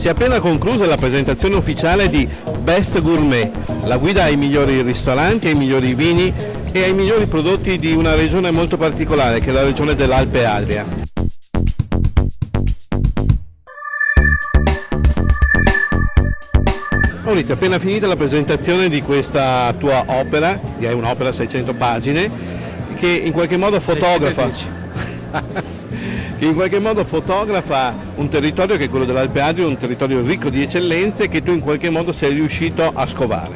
Si è appena conclusa la presentazione ufficiale di Best Gourmet, la guida ai migliori ristoranti, ai migliori vini e ai migliori prodotti di una regione molto particolare che è la regione dell'Alpe Adria. Maurizio, è appena finita la presentazione di questa tua opera, direi un'opera a 600 pagine, che in qualche modo fotografa un territorio che è quello dell'Alpe Adria, un territorio ricco di eccellenze che tu in qualche modo sei riuscito a scovare.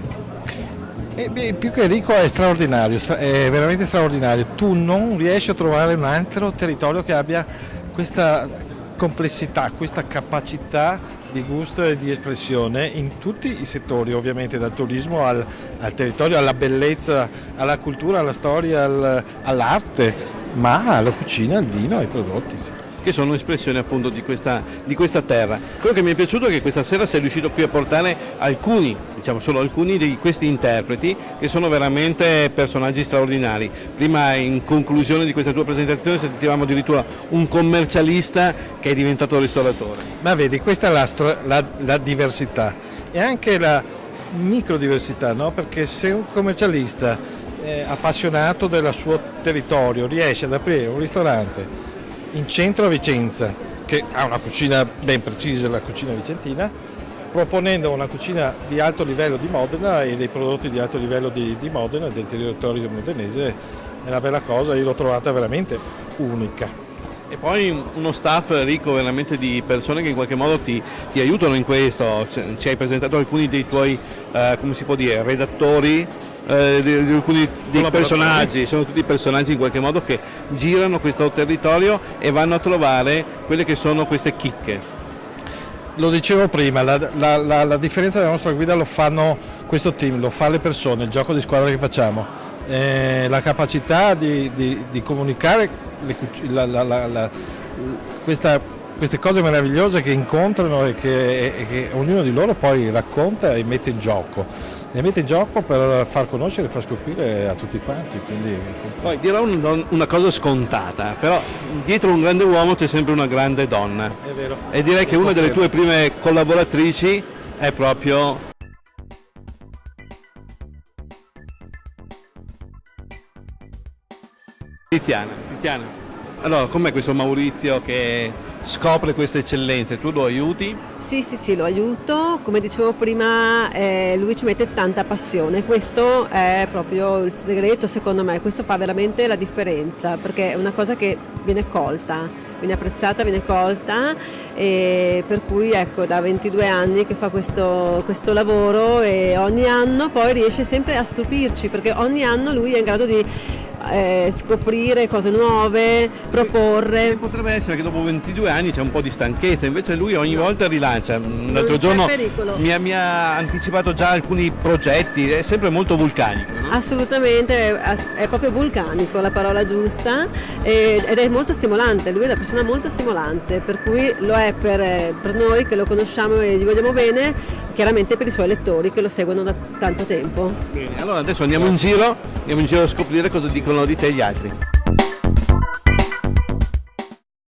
Più che ricco è straordinario, è veramente straordinario. Tu non riesci a trovare un altro territorio che abbia questa complessità, questa capacità di gusto e di espressione in tutti i settori, ovviamente dal turismo al territorio, alla bellezza, alla cultura, alla storia, all'arte, ma alla cucina, al vino, ai prodotti. Sì. Che sono espressioni appunto di questa terra. Quello che mi è piaciuto è che questa sera sei riuscito qui a portare alcuni, diciamo solo alcuni di questi interpreti che sono veramente personaggi straordinari. Prima in conclusione di questa tua presentazione sentivamo addirittura un commercialista che è diventato ristoratore. Ma vedi, questa è la diversità e anche la microdiversità, no? Perché se un commercialista appassionato del suo territorio riesce ad aprire un ristorante in centro a Vicenza, che ha una cucina ben precisa, la cucina vicentina, proponendo una cucina di alto livello di Modena e dei prodotti di alto livello di Modena e del territorio modenese, è una bella cosa, io l'ho trovata veramente unica. E poi uno staff ricco veramente di persone che in qualche modo ti aiutano in questo, ci hai presentato alcuni dei tuoi, come si può dire, redattori, di alcuni dei personaggi, sono tutti personaggi in qualche modo che girano questo territorio e vanno a trovare quelle che sono queste chicche. Lo dicevo prima, la differenza della nostra guida lo fanno questo team, lo fa le persone, il gioco di squadra che facciamo, la capacità di comunicare queste cose meravigliose che incontrano e che ognuno di loro poi racconta e mette in gioco. Le mette in gioco per far conoscere e far scoprire a tutti quanti. Poi dirò una cosa scontata, però dietro un grande uomo c'è sempre una grande donna. È vero. E direi che una delle tue prime collaboratrici è proprio Tiziana. Allora, com'è questo Maurizio che scopre queste eccellenze? Tu lo aiuti? Sì, lo aiuto. Come dicevo prima, lui ci mette tanta passione. Questo è proprio il segreto, secondo me. Questo fa veramente la differenza, perché è una cosa che viene colta, viene apprezzata, viene colta, e per cui ecco, da 22 anni che fa questo lavoro e ogni anno poi riesce sempre a stupirci, perché ogni anno lui è in grado di scoprire cose nuove, proporre. Potrebbe essere che dopo 22 anni c'è un po' di stanchezza, invece lui ogni volta rilancia. L'altro giorno mi ha anticipato già alcuni progetti, è sempre molto vulcanico, no? Assolutamente, è proprio vulcanico la parola giusta, ed è molto stimolante, lui è una persona molto stimolante, per cui lo è per noi che lo conosciamo e gli vogliamo bene, chiaramente per i suoi lettori che lo seguono da tanto tempo. Bene, allora adesso andiamo in giro a scoprire cosa dicono di te gli altri.